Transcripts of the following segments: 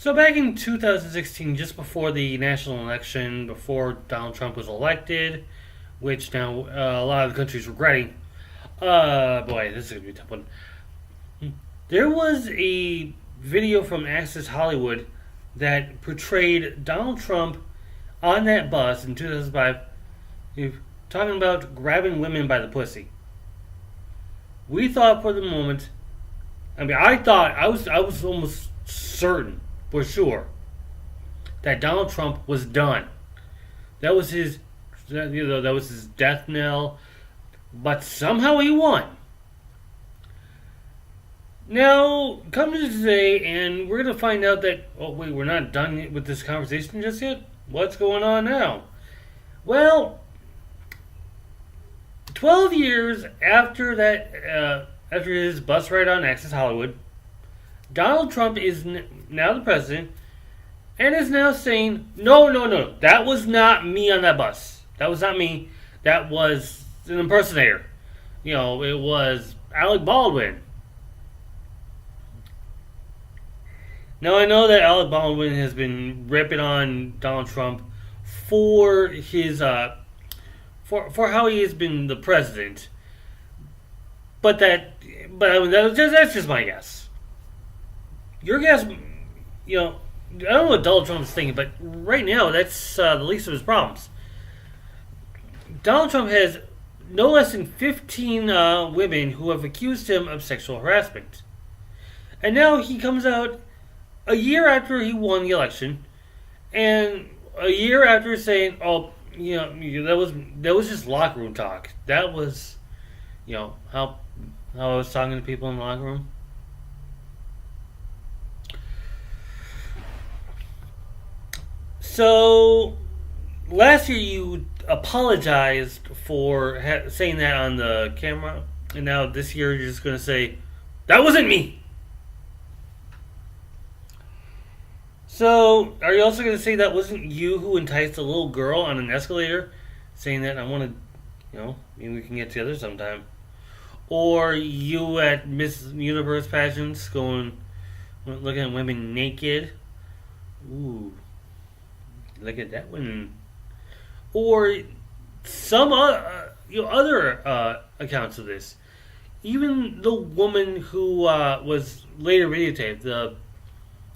So back in 2016, just before the national election, before Donald Trump was elected, which now a lot of the country's regretting. Boy, this is gonna be a tough one. There was a video from Access Hollywood that portrayed Donald Trump on that bus in 2005, talking about grabbing women by the pussy. We thought for the moment. I thought I was almost certain for sure that Donald Trump was done. That was his, that was his death knell. But somehow he won. Now, come to today, and we're going to find out that, oh wait, we're not done with this conversation just yet? What's going on now? Well, 12 years after that, after his bus ride on Access Hollywood, Donald Trump is now the president, and is now saying, no, that was not me on that bus. That was not me. That was an impersonator. It was Alec Baldwin. Now I know that Alec Baldwin has been ripping on Donald Trump for his for how he has been the president, but that's just my guess. Your guess, I don't know what Donald Trump is thinking, but right now that's the least of his problems. Donald Trump has no less than 15 women who have accused him of sexual harassment, and now he comes out a year after he won the election, and a year after saying, "Oh, that was just locker room talk. That was, how I was talking to people in the locker room." So, last year you apologized for saying that on the camera, and now this year you're just going to say, "That wasn't me." So, are you also going to say that wasn't you who enticed a little girl on an escalator, saying that I want to, maybe we can get together sometime? Or you at Miss Universe pageants looking at women naked? Ooh, look at that one. Or some other accounts of this. Even the woman who was later videotaped,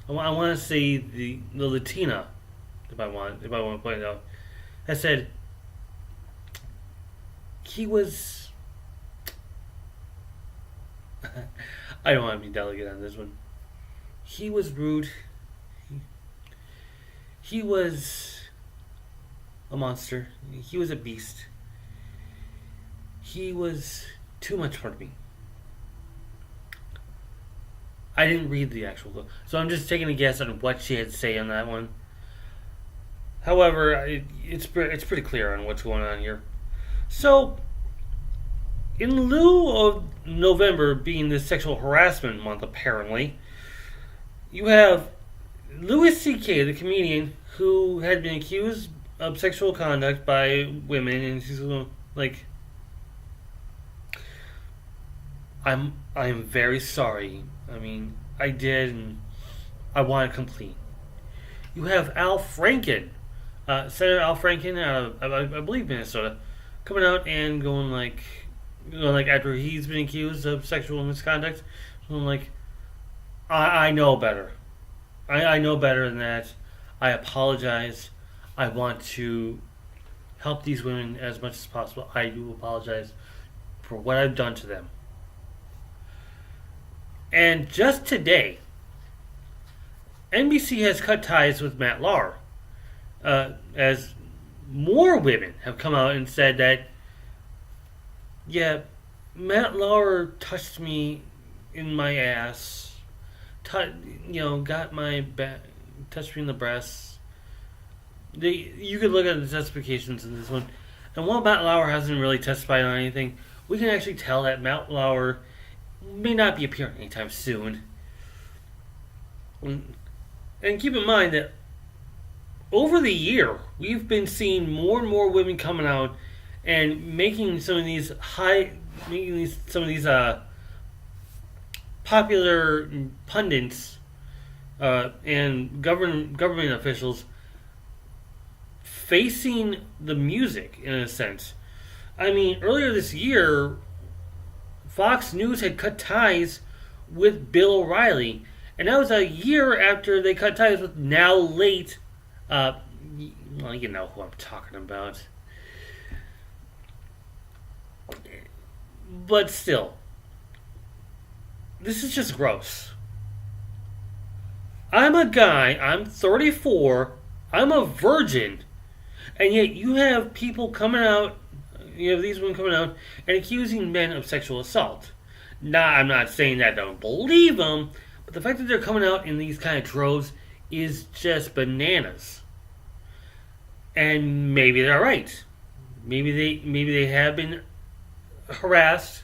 I want to say the Latina, if I want to point it out, has said he was. I don't want to be delicate on this one. He was rude. He was a monster. He was a beast. He was too much for me. I didn't read the actual book, so I'm just taking a guess on what she had to say on that one. However, it's pretty clear on what's going on here. So, in lieu of November being the sexual harassment month, apparently, you have Louis C.K., the comedian, who had been accused of sexual conduct by women, and she's like, I'm very sorry. I did, and I want to complain. You have Al Franken, Senator Al Franken out of, I believe, Minnesota, coming out and going like after he's been accused of sexual misconduct, going like, I know better. I know better than that. I apologize. I want to help these women as much as possible. I do apologize for what I've done to them. And just today, NBC has cut ties with Matt Lauer, as more women have come out and said that, yeah, Matt Lauer touched me in my ass, got my touched me in the breasts. You could look at the testifications in this one, and while Matt Lauer hasn't really testified on anything, we can actually tell that Matt Lauer may not be appearing anytime soon. And keep in mind that over the year, we've been seeing more and more women coming out and making some of these popular pundits and government officials facing the music in a sense. I mean, earlier this year, Fox News had cut ties with Bill O'Reilly, and that was a year after they cut ties with now late. Uh, well, you know who I'm talking about. But still, this is just gross. I'm a guy, I'm 34, I'm a virgin, and yet you have people coming out, you have these women coming out and accusing men of sexual assault. Now, I'm not saying that I don't believe them, but the fact that they're coming out in these kind of droves is just bananas. And maybe they're right. Maybe they have been harassed.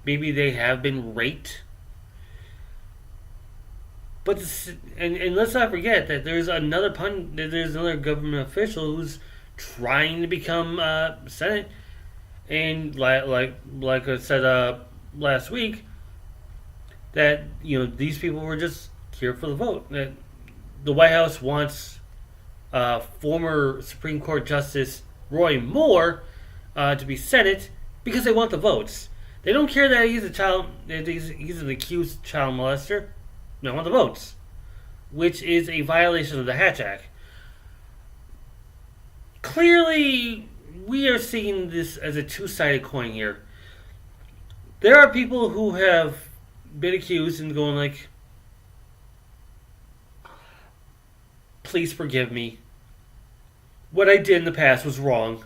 Maybe they have been raped. But and let's not forget that there's another government official who's trying to become Senate, and like I said last week, that these people were just here for the vote. That the White House wants former Supreme Court Justice Roy Moore to be Senate because they want the votes. They don't care that he's an accused child molester. They want the votes, which is a violation of the Hatch Act. Clearly, we are seeing this as a two-sided coin here. There are people who have been accused and going like, please forgive me. What I did in the past was wrong.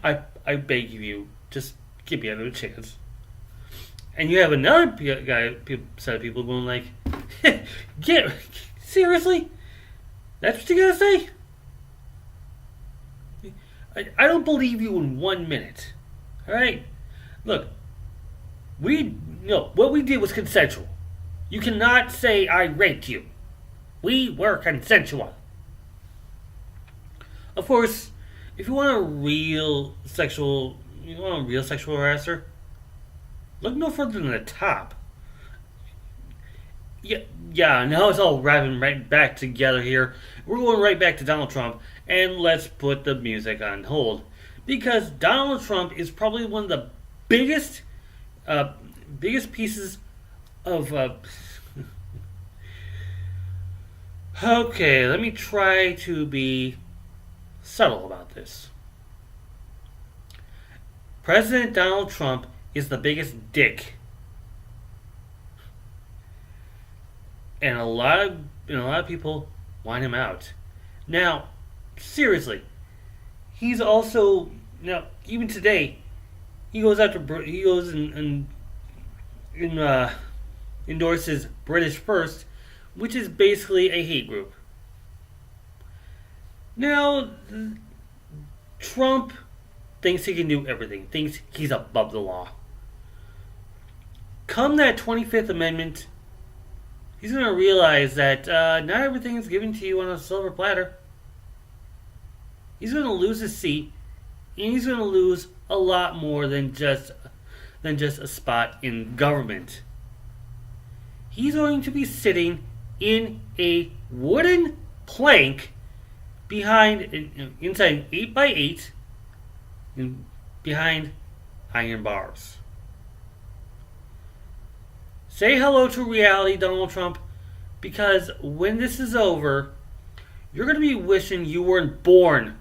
I beg of you, just give me another chance. And you have another set of people going like, seriously? That's what you gotta say? I don't believe you in 1 minute. Alright? Look, what we did was consensual. You cannot say I raped you. We were consensual. Of course, if you want a real sexual harasser, look no further than the top. Yeah, now it's all wrapping right back together here. We're going right back to Donald Trump, and let's put the music on hold. Because Donald Trump is probably one of the biggest pieces of... Okay, let me try to be subtle about this. President Donald Trump is the biggest dick, and a lot of people want him out. Now, seriously, he's also even today he goes and endorses British First, which is basically a hate group. Now, Trump thinks he can do everything, thinks he's above the law. Come that 25th Amendment, he's going to realize that not everything is given to you on a silver platter. He's going to lose his seat, and he's going to lose a lot more than just a spot in government. He's going to be sitting in a wooden plank inside an 8x8 and behind iron bars. Say hello to reality, Donald Trump, because when this is over, you're going to be wishing you weren't born